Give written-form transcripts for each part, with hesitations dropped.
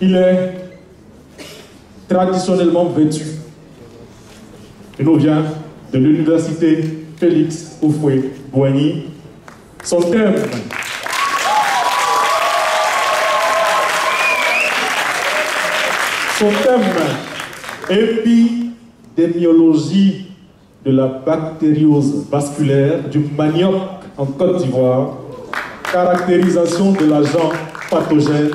Il est traditionnellement vêtu. Il nous vient de l'université Félix Houphouët-Boigny. Son thème épidémiologie de la bactériose vasculaire du manioc en Côte d'Ivoire, caractérisation de l'agent pathogène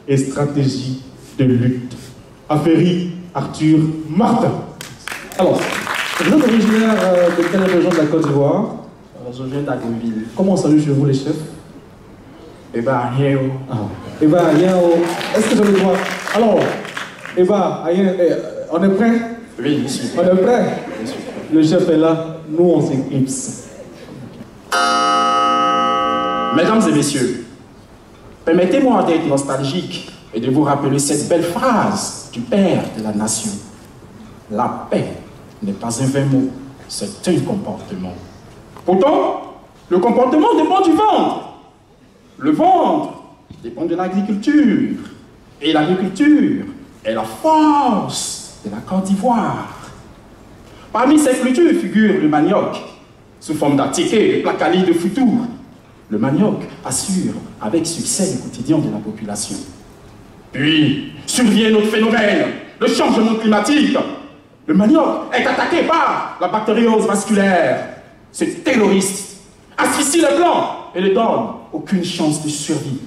et stratégie de lutte. Affaire Arthur Martin. Alors, vous êtes originaire de quelle région de la Côte d'Ivoire? Je viens d'Agonville. Comment ça va chez vous les chefs? Eba Ayeo. Eba Ayeo. Est-ce que je le vois? Alors, Eba Ayeo, on est prêt? Oui, monsieur. On est prêt? Le chef est là, nous on s'éclipse. Mesdames et messieurs, permettez-moi d'être nostalgique et de vous rappeler cette belle phrase du père de la nation. La paix n'est pas un vain mot, c'est un comportement. Pourtant, le comportement dépend du ventre. Le ventre dépend de l'agriculture. Et l'agriculture est la force de la Côte d'Ivoire. Parmi ces cultures figure le manioc, sous forme d'attiqué, de placali, de foutour. Le manioc assure avec succès le quotidien de la population. Puis survient notre phénomène, le changement climatique. Le manioc est attaqué par la bactériose vasculaire. Ce terroriste asphyxie les plants et ne donne aucune chance de survie.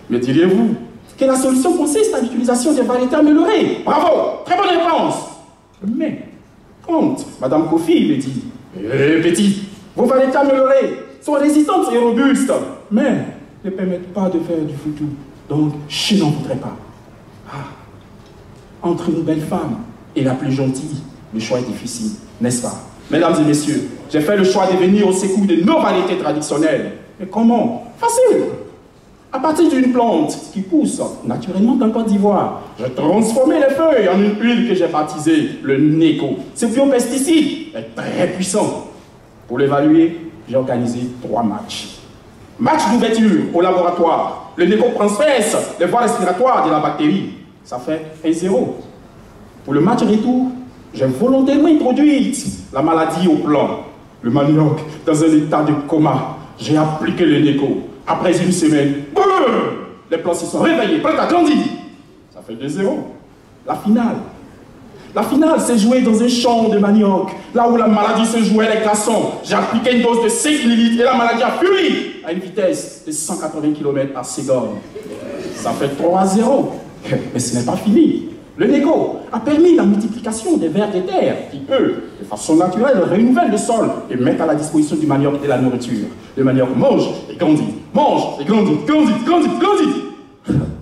Me diriez-vous que la solution consiste à l'utilisation des variétés améliorées? Bravo, très bonne réponse. Mais quand Madame Kofi me dit, petit, vos variétés améliorées sont résistantes et robustes, mais ne permettent pas de faire du foutu, donc je n'en voudrais pas. Entre une belle femme et la plus gentille, le choix est difficile, n'est-ce pas? Mesdames et messieurs, j'ai fait le choix de venir au secours de nos variétés traditionnelles. Et comment? Facile. À partir d'une plante qui pousse naturellement en Côte d'Ivoire, j'ai transformé les feuilles en une huile que j'ai baptisée le Neko. Ce biopesticide est très puissant. Pour l'évaluer, j'ai organisé 3 matchs. Match d'ouverture au laboratoire. Le Neko transperce les voies respiratoires de la bactérie. Ça fait 1-0. Pour le match retour, j'ai volontairement introduit la maladie au plan. Le manioc dans un état de coma. J'ai appliqué le Neko. Après une semaine, boum, les plants se sont réveillés, prêts à grandir. Ça fait 2-0. La finale. La finale s'est jouée dans un champ de manioc, là où la maladie se jouait les glaçons. J'ai appliqué une dose de 5 ml et la maladie a fui à une vitesse de 180 km par seconde. Ça fait 3-0. Mais ce n'est pas fini. Le Neko a permis la multiplication des vers de terre qui, eux, de façon naturelle, renouvellent le sol et mettent à la disposition du manioc de la nourriture. Le manioc mange et grandit, mange et grandit, grandit.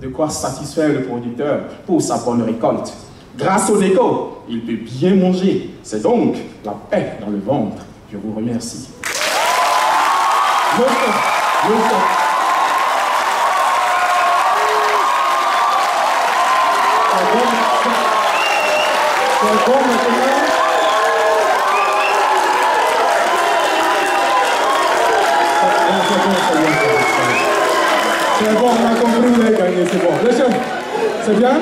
De quoi satisfaire le producteur pour sa bonne récolte. Grâce au Neko, il peut bien manger. C'est donc la paix dans le ventre. Je vous remercie. C'est bon, on a compris, vous avez gagné, c'est bon. Le chef, c'est bien?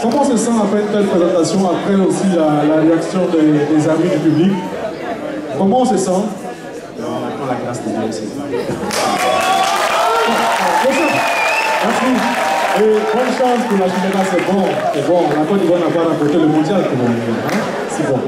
Comment se sent après une telle présentation, après aussi la réaction des amis du public? Comment on se sent? On attend la grâce de Dieu aussi. Merci. Et bonne chance pour la Chimena, c'est bon. La Côte d'Ivoire n'a pas remporté le mondial pour vous. Hein? C'est bon.